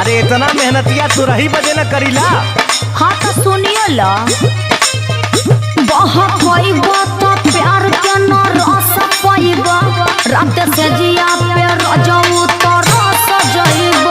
अरे इतना मेहनतिया तू रही बजे न करीला। हाँ तो सुनियो ला बहुत होइबा तो प्यार के न रस पाइबा रात से जिया पे रजऊ तो रस जइबा।